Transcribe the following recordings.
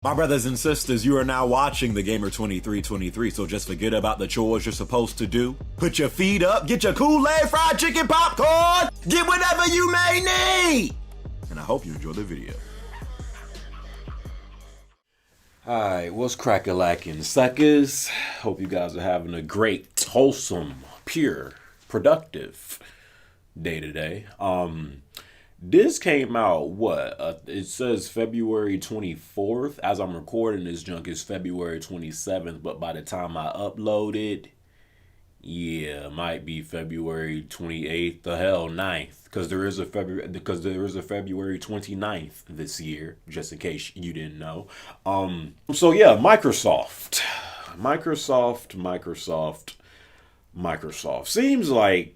My brothers and sisters, you are now watching the Gamer 2323, so just forget about the chores you're supposed to do. Put your feet up, get your Kool-Aid, fried chicken, popcorn, get whatever you may need! And I hope you enjoy the video. Alright, what's crack-a-lackin', suckers? Hope you guys are having a great, wholesome, pure, productive day today. This came out, it says February 24th. As I'm recording this junk, it's February 27th. But by the time I upload it, yeah, it might be February 28th. The hell, 9th. Because there is a February 29th this year, just in case you didn't know. So yeah, Microsoft. Seems like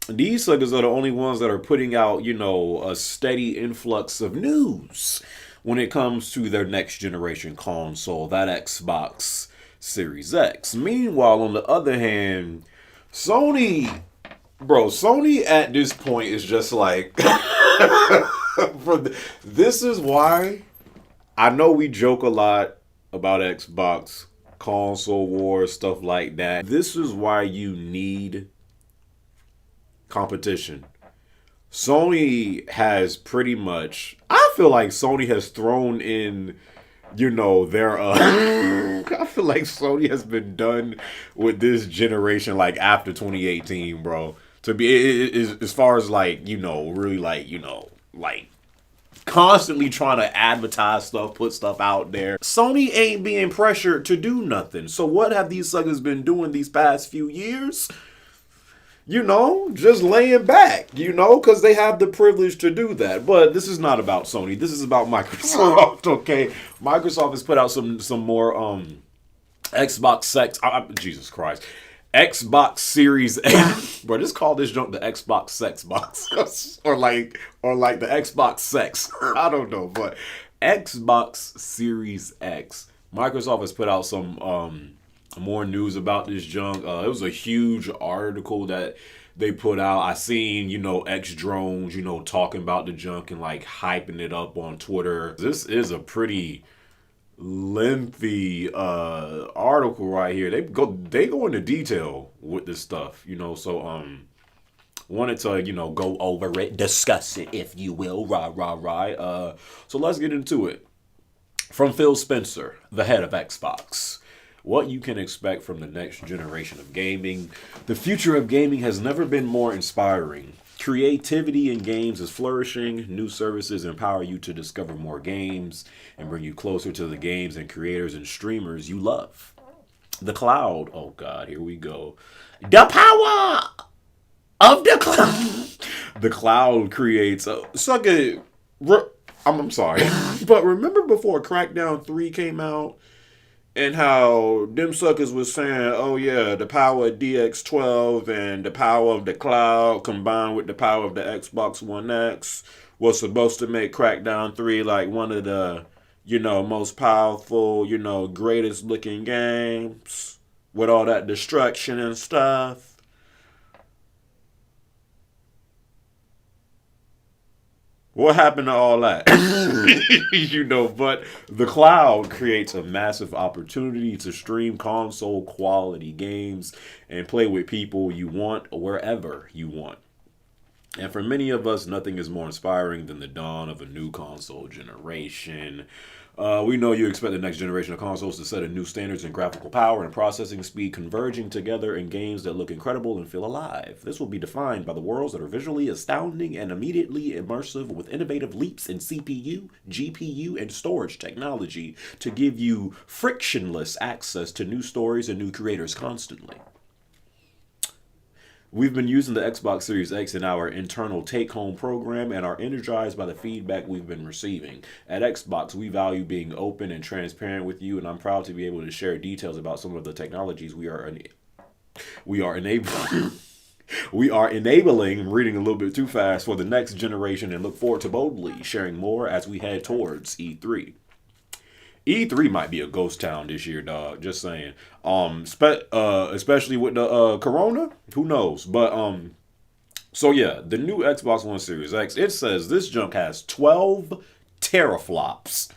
these suckers are the only ones that are putting out, a steady influx of news when it comes to their next generation console, that Xbox Series X. Meanwhile, on the other hand, Sony at this point is just like, this is why I know we joke a lot about Xbox console wars, stuff like that. This is why you need competition. Sony has pretty much, I feel like Sony has thrown in, their I feel like Sony has been done with this generation like after 2018, bro. To be as far as constantly trying to advertise stuff, put stuff out there. Sony ain't being pressured to do nothing. So what have these suckers been doing these past few years? Just laying back, because they have the privilege to do that. But this is not about Sony. This is about Microsoft, okay? Microsoft has put out some more Xbox sex. Jesus Christ. Xbox Series X. Bro, just call this junk the Xbox Sex Box. or like the Xbox Sex. I don't know. But Xbox Series X. Microsoft has put out some more news about this junk. It was a huge article that they put out. I seen, X drones, talking about the junk and like hyping it up on Twitter. This is a pretty lengthy article right here. They go into detail with this stuff, so wanted to, go over it, discuss it, if you will. So let's get into it. From Phil Spencer, the head of Xbox. What you can expect from the next generation of gaming. The future of gaming has never been more inspiring. Creativity in games is flourishing. New services empower you to discover more games and bring you closer to the games and creators and streamers you love. The cloud. Oh God, here we go. The power of the cloud. The cloud creates a sucker. I'm sorry, but remember before Crackdown 3 came out? And how them suckers was saying, oh yeah, the power of DX12 and the power of the cloud combined with the power of the Xbox One X was supposed to make Crackdown 3 like one of the, most powerful, greatest looking games with all that destruction and stuff. What happened to all that? But the cloud creates a massive opportunity to stream console quality games and play with people you want wherever you want. And for many of us, nothing is more inspiring than the dawn of a new console generation. We know you expect the next generation of consoles to set a new standards in graphical power and processing speed, converging together in games that look incredible and feel alive. This will be defined by the worlds that are visually astounding and immediately immersive, with innovative leaps in CPU, GPU, and storage technology to give you frictionless access to new stories and new creators constantly. We've been using the Xbox Series X in our internal take-home program and are energized by the feedback we've been receiving. At Xbox, we value being open and transparent with you, and I'm proud to be able to share details about some of the technologies we are enabling. We are enabling, I'm reading a little bit too fast, for the next generation, and look forward to boldly sharing more as we head towards E3. E3 might be a ghost town this year, dog. Just saying. Especially with the Corona. Who knows? But so yeah, the new Xbox One Series X. It says this junk has 12 teraflops.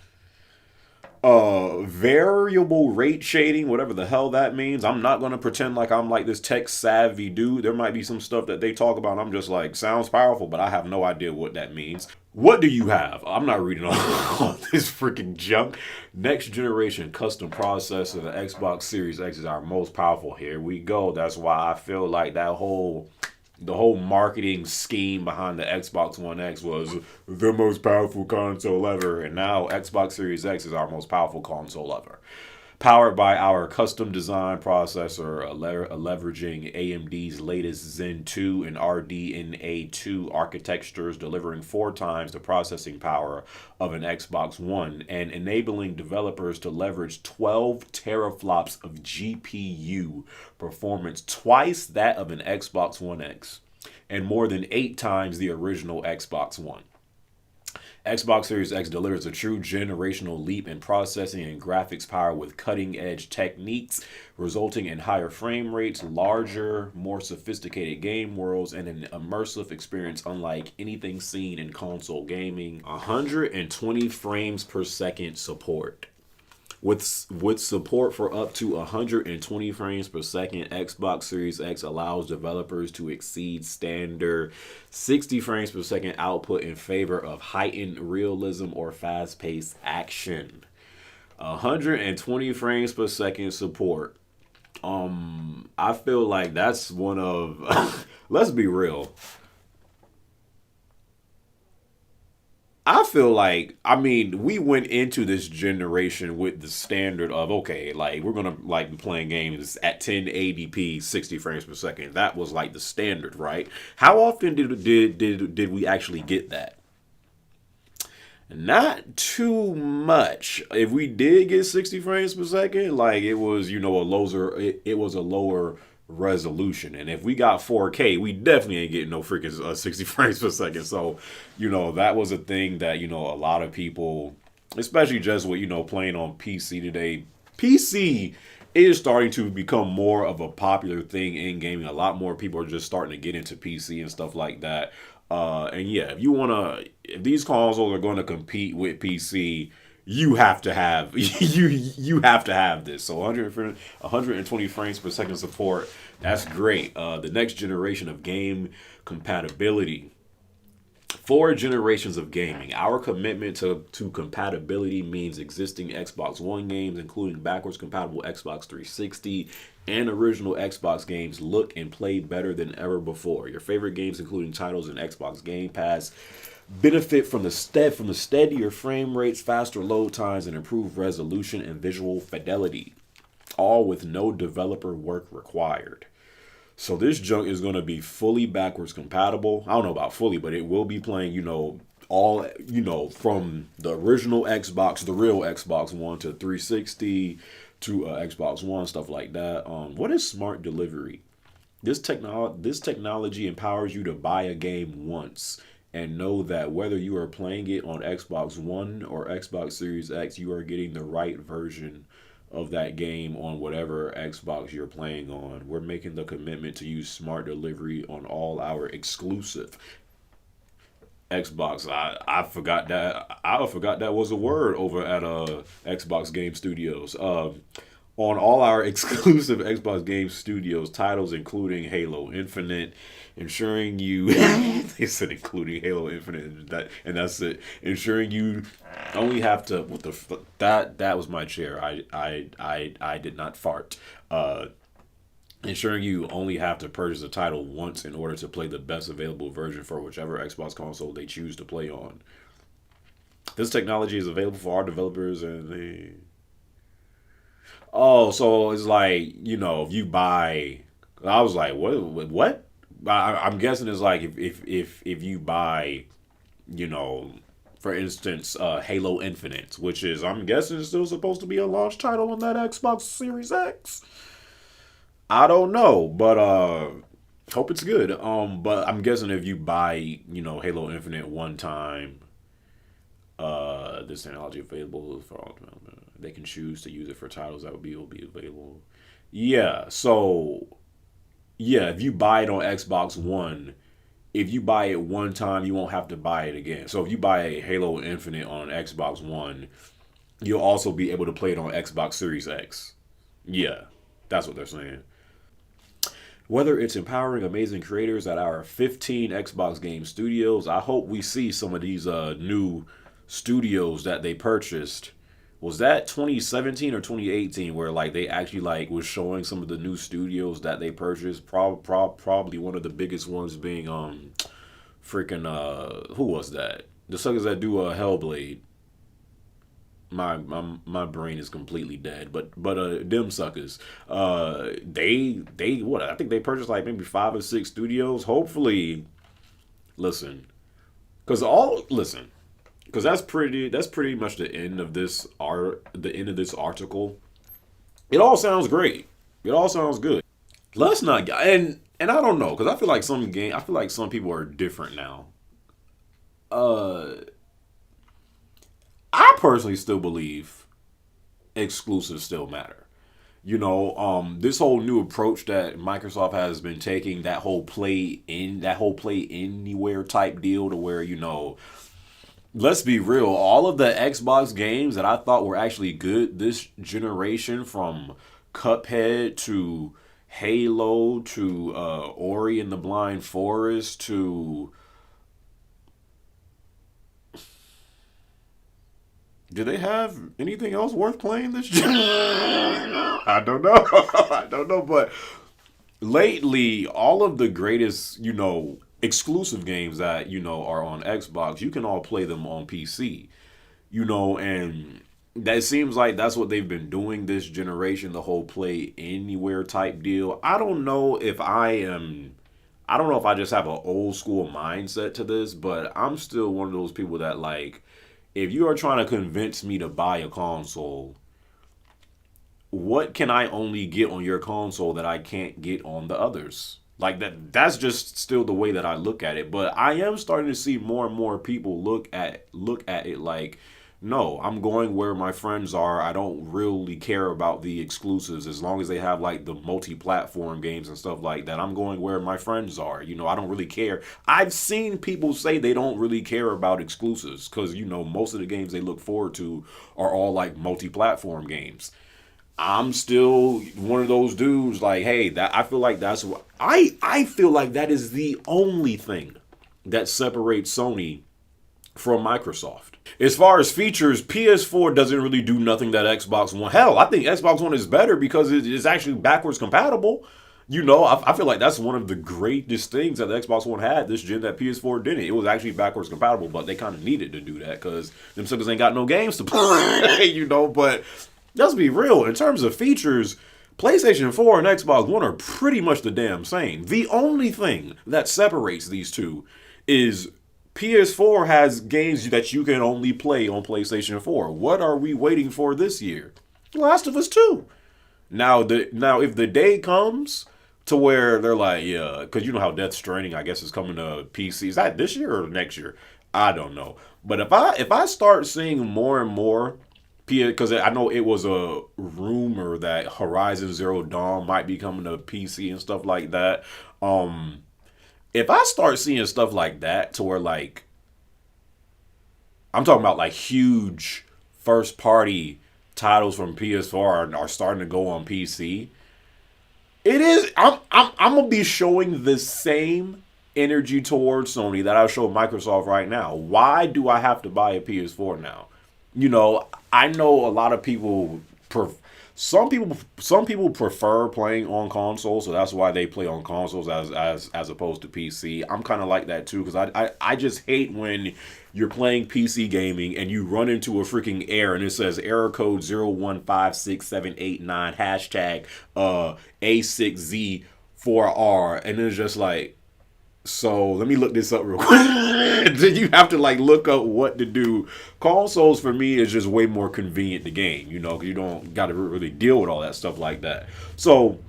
Variable rate shading, whatever the hell that means. I'm not gonna pretend like I'm like this tech savvy dude. There might be some stuff that they talk about. I'm just like, sounds powerful, but I have no idea what that means. What do you have? I'm not reading all this freaking junk. Next generation custom processor, the Xbox Series X is our most powerful. Here we go. That's why I feel like the whole marketing scheme behind the Xbox One X was the most powerful console ever, and now Xbox Series X is our most powerful console ever. Powered by our custom design processor, leveraging AMD's latest Zen 2 and RDNA 2 architectures, delivering 4 times the processing power of an Xbox One, and enabling developers to leverage 12 teraflops of GPU performance, twice that of an Xbox One X, and more than 8 times the original Xbox One. Xbox Series X delivers a true generational leap in processing and graphics power with cutting edge techniques, resulting in higher frame rates, larger, more sophisticated game worlds, and an immersive experience unlike anything seen in console gaming. 120 frames per second support. With support for up to 120 frames per second, Xbox Series X allows developers to exceed standard 60 frames per second output in favor of heightened realism or fast-paced action. 120 frames per second support. I feel like that's one of let's be real. I feel like, I mean, we went into this generation with the standard of, okay, like we're gonna like be playing games at 1080p 60 frames per second. That was like the standard, right? How often did we actually get that? Not too much. If we did get 60 frames per second, like it was, it was a lower resolution. And if we got 4K, we definitely ain't getting no freaking 60 frames per second. So, that was a thing that, a lot of people, especially just with, playing on PC today, PC is starting to become more of a popular thing in gaming. A lot more people are just starting to get into PC and stuff like that. And yeah, if these consoles are going to compete with PC, you have to have you have to have this. So 120 frames per second support. That's great. The next generation of game compatibility. 4 generations of gaming. Our commitment to compatibility means existing Xbox One games, including backwards compatible Xbox 360 and original Xbox games, look and play better than ever before. Your favorite games, including titles in Xbox Game Pass, benefit from the steadier frame rates, faster load times, and improved resolution and visual fidelity, all with no developer work required. So this junk is going to be fully backwards compatible. I don't know about fully, but it will be playing, all, from the original Xbox, the real Xbox One to 360 to Xbox One, stuff like that. What is smart delivery? This technology empowers you to buy a game once and know that whether you are playing it on Xbox One or Xbox Series X, you are getting the right version of that game on whatever Xbox you're playing on. We're making the commitment to use smart delivery on all our exclusive Xbox. I forgot that was a word over at Xbox Game Studios. On all our exclusive Xbox Game Studios titles, including Halo Infinite, ensuring you they said including Halo Infinite, and that's it. Ensuring you only have to that was my chair. I did not fart. Ensuring you only have to purchase a title once in order to play the best available version for whichever Xbox console they choose to play on. This technology is available for our developers and they. Oh, so it's like, if you buy, I was like, what? I'm guessing it's like if you buy, for instance, Halo Infinite, which is, I'm guessing, is still supposed to be a launch title on that Xbox Series X. I don't know, but hope it's good. But I'm guessing if you buy, Halo Infinite one time, this technology available for all development. They can choose to use it for titles that will be available. Yeah, so yeah, if you buy it on Xbox One, if you buy it one time, you won't have to buy it again. So if you buy a Halo Infinite on Xbox One, you'll also be able to play it on Xbox Series X. Yeah, that's what they're saying. Whether it's empowering amazing creators at our 15 Xbox game studios, I hope we see some of these new studios that they purchased. Was that 2017 or 2018 where like they actually like was showing some of the new studios that they purchased? Probably one of the biggest ones being freaking who was that? The suckers that do Hellblade. My brain is completely dead. But them suckers, they what, I think they purchased like maybe 5 or 6 studios. Hopefully, listen, because that's pretty much the end of this article. It all sounds great. It all sounds good. Let's not and I don't know, because I feel like some people are different now. Uh, I personally still believe exclusives still matter. This whole new approach that Microsoft has been taking, that whole play anywhere type deal, to where let's be real, all of the Xbox games that I thought were actually good this generation, from Cuphead to Halo to Ori and the Blind Forest to, do they have anything else worth playing this gen? I don't know. I don't know, but lately, all of the greatest, exclusive games that, are on Xbox, you can all play them on PC, and that seems like that's what they've been doing this generation, the whole play anywhere type deal. I don't know if I just have an old school mindset to this, but I'm still one of those people that, like, if you are trying to convince me to buy a console, what can I only get on your console that I can't get on the others? Like, that's just still the way that I look at it. But I am starting to see more and more people look at it like, no, I'm going where my friends are. I don't really care about the exclusives, as long as they have like the multi-platform games and stuff like that. I'm going where my friends are. I don't really care. I've seen people say they don't really care about exclusives because most of the games they look forward to are all like multi-platform games. I'm still one of those dudes like, hey, that I feel like that's what I feel like that is the only thing that separates Sony from Microsoft. As far as features, PS4 doesn't really do nothing that Xbox One. Hell, I think Xbox One is better because it is actually backwards compatible. I feel like that's one of the greatest things that the Xbox One had this gen that PS4 didn't. It was actually backwards compatible, but they kind of needed to do that because them suckers ain't got no games to play, But let's be real. In terms of features, PlayStation 4 and Xbox One are pretty much the damn same. The only thing that separates these two is PS4 has games that you can only play on PlayStation 4. What are we waiting for this year? Last of Us 2. Now if the day comes to where they're like, yeah, because you know how Death Stranding, I guess, is coming to PC. Is that this year or next year? I don't know. But if I start seeing more and more, because I know it was a rumor that Horizon Zero Dawn might be coming to PC and stuff like that. If I start seeing stuff like that, to where like, I'm talking about like huge first party titles from PS4 are starting to go on PC. It is. I'm gonna be showing the same energy towards Sony that I show Microsoft right now. Why do I have to buy a PS4 now? I know a lot of people. Some people prefer playing on consoles, so that's why they play on consoles as opposed to PC. I'm kind of like that too, because I just hate when you're playing PC gaming and you run into a freaking error and it says error code 0156789 hashtag A6Z4R, and it's just like, so let me look this up real quick. Then you have to like look up what to do. Consoles for me is just way more convenient to game, because you don't got to really deal with all that stuff like that. So,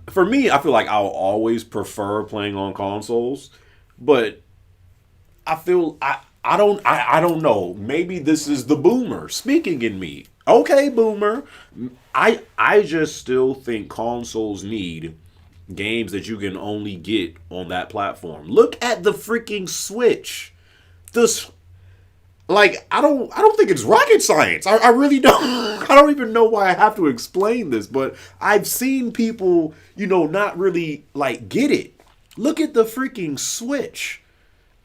for me, I feel like I'll always prefer playing on consoles, but I don't know. Maybe this is the boomer speaking in me. Okay, boomer. I just still think consoles need games that you can only get on that platform. Look at the freaking Switch. This Like, I don't think it's rocket science. I really don't. I don't even know why I have to explain this, but I've seen people, not really like get it. Look at the freaking Switch.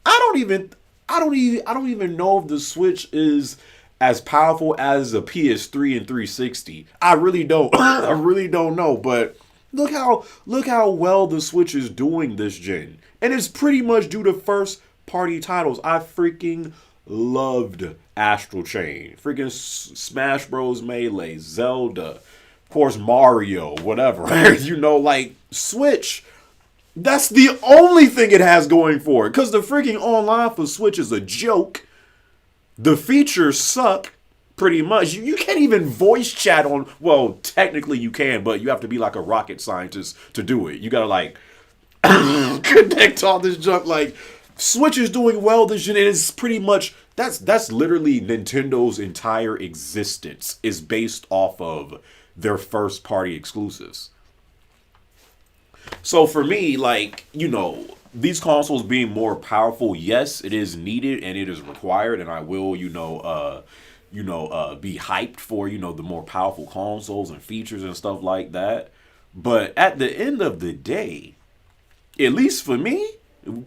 I don't even I don't even know if the Switch is as powerful as a PS3 and 360. I really don't. I really don't know, but look how well the Switch is doing this gen. And it's pretty much due to first party titles. I freaking loved Astral Chain, freaking Smash Bros. Melee, Zelda, of course Mario, whatever. Like Switch. That's the only thing it has going for it. Because the freaking online for Switch is a joke. The features suck, pretty much. You can't even voice chat on. Well, technically you can, but you have to be like a rocket scientist to do it. You gotta like connect all this junk. Like Switch is doing well this year. It is pretty much that's literally Nintendo's entire existence is based off of their first party exclusives. So for me, like, these consoles being more powerful, yes, it is needed and it is required, and I will, be hyped for, the more powerful consoles and features and stuff like that. But at the end of the day, at least for me,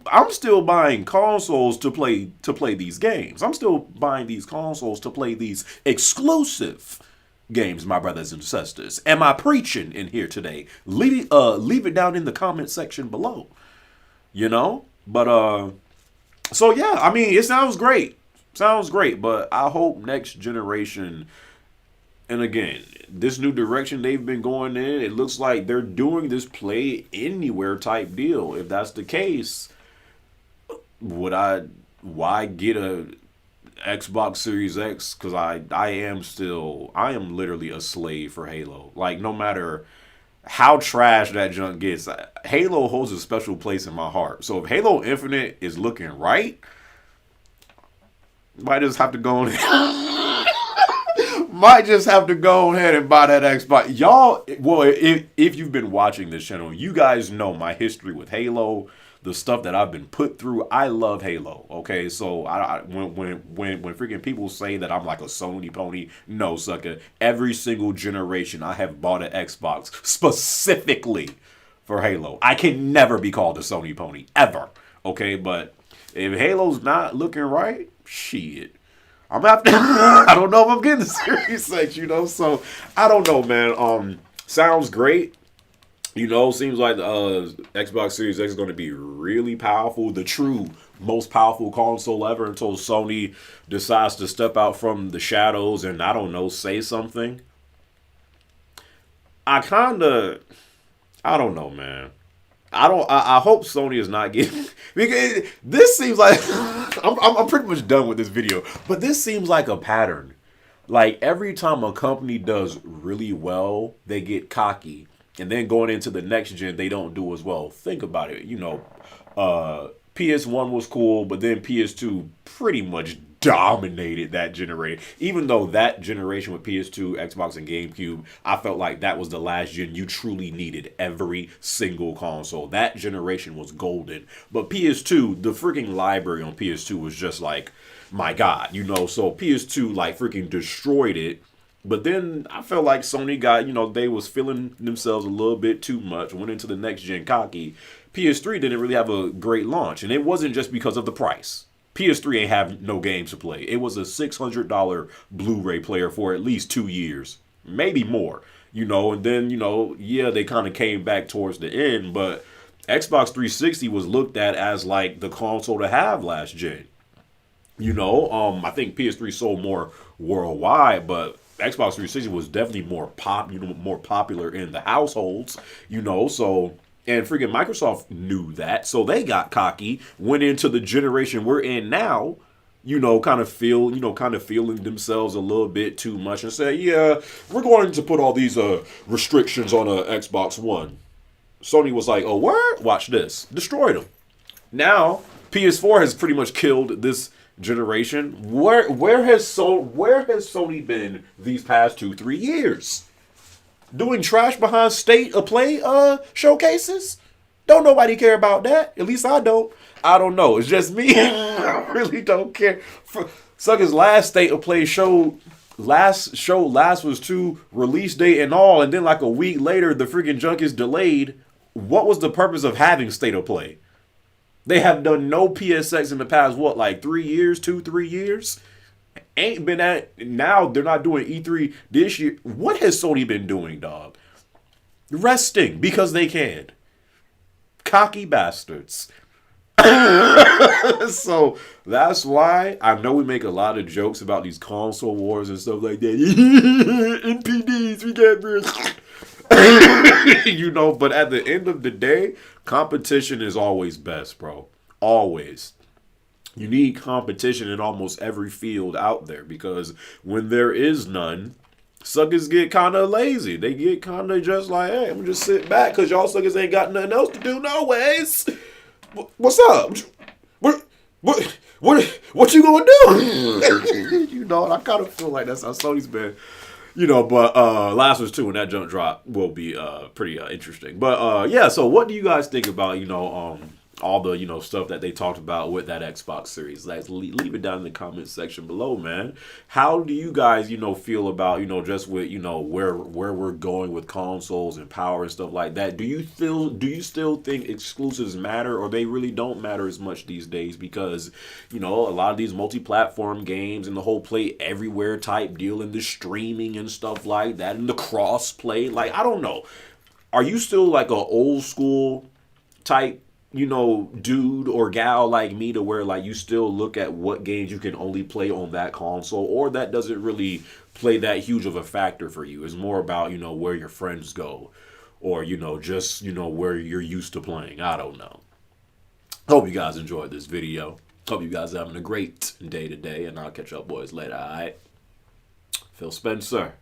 I'm still buying consoles to play these games. I'm still buying these consoles to play these exclusive games, my brothers and sisters. Am I preaching in here today? Leave it down in the comment section below. But so yeah, I mean, it sounds great. Sounds great, but I hope next generation, and again, this new direction they've been going in, it looks like they're doing this play anywhere type deal. If that's the case, why get a Xbox Series X? Because I am literally a slave for Halo. Like, no matter how trash that junk gets, Halo holds a special place in my heart. So if Halo Infinite is looking right, might just have to go on. Might just have to go ahead and buy that Xbox. Y'all, well, if you've been watching this channel, you guys know my history with Halo, the stuff that I've been put through. I love Halo. Okay, so when freaking people say that I'm like a Sony pony, no, sucker. Every single generation I have bought an Xbox specifically for Halo. I can never be called a Sony pony ever. Okay, but if Halo's not looking right, shit. I'm after. I don't know if I'm getting the Series X, So I don't know, man. Sounds great. Seems like the Xbox Series X is going to be really powerful, the true most powerful console ever, until Sony decides to step out from the shadows and, I don't know, say something. I don't know, man. I hope Sony is not getting, because this seems like I'm pretty much done with this video, but this seems like a pattern. Like every time a company does really well, they get cocky, and then going into the next gen, they don't do as well. Think about it. PS1 was cool, but then PS2 pretty much dominated that generation. Even though that generation with PS2, Xbox, and GameCube, I felt like that was the last gen you truly needed every single console. That generation was golden. But PS2, the freaking library on PS2 was just like, my God, so PS2 like freaking destroyed it. But then I felt like Sony got, they was feeling themselves a little bit too much, went into the next gen cocky. PS3 didn't really have a great launch, and it wasn't just because of the price. PS3 ain't have no games to play. It was a $600 Blu-ray player for at least 2 years, maybe more, and then, yeah, they kind of came back towards the end, but Xbox 360 was looked at as like the console to have last gen. I think PS3 sold more worldwide, but Xbox 360 was definitely more popular in the households, so, and freaking Microsoft knew that, so they got cocky, went into the generation we're in now, kind of feeling themselves a little bit too much, and say, yeah, we're going to put all these restrictions on a Xbox One. Sony was like, oh, word? Watch this. Destroyed them. Now, PS4 has pretty much killed this generation. Where has Sony been these past 2-3 years? Doing trash behind state of play showcases? Don't nobody care about that. At least I don't. I don't know. It's just me. I really don't care. Sucker's last state of play showed last was to release date and all, and then like a week later the freaking junk is delayed. What was the purpose of having state of play? They have done no PSX in the past, what, like 3 years, 2, 3 years? Ain't been at, now they're not doing E3 this year. What has Sony been doing, dog? Resting because they can. Cocky bastards. So that's why I know we make a lot of jokes about these console wars and stuff like that. NPDs, we got you know, but at the end of the day, competition is always best, bro. Always. You need competition in almost every field out there because when there is none, suckers get kind of lazy. They get kind of just like, hey, I'm gonna just sit back because y'all suckers ain't got nothing else to do no ways. What's up? What you gonna do? You know, and I kind of feel like that's how Sony's been. You know, but Last was 2 and that jump drop will be pretty interesting. But yeah, so what do you guys think about, you know, all the, you know, stuff that they talked about with that Xbox Series? Like, leave it down in the comment section below, man. How do you guys, you know, feel about, you know, just with, you know, where we're going with consoles and power and stuff like that? Do you still think exclusives matter, or they really don't matter as much these days? Because, you know, a lot of these multi-platform games and the whole play everywhere type deal and the streaming and stuff like that and the cross play, like, I don't know. Are you still like a old school type, you know, dude or gal like me, to where like you still look at what games you can only play on that console, or that doesn't really play that huge of a factor for you? It's more about, you know, where your friends go, or, you know, just, you know, where you're used to playing. I don't know. Hope you guys enjoyed this video. Hope you guys are having a great day today, and I'll catch up boys later, alright? Phil Spencer.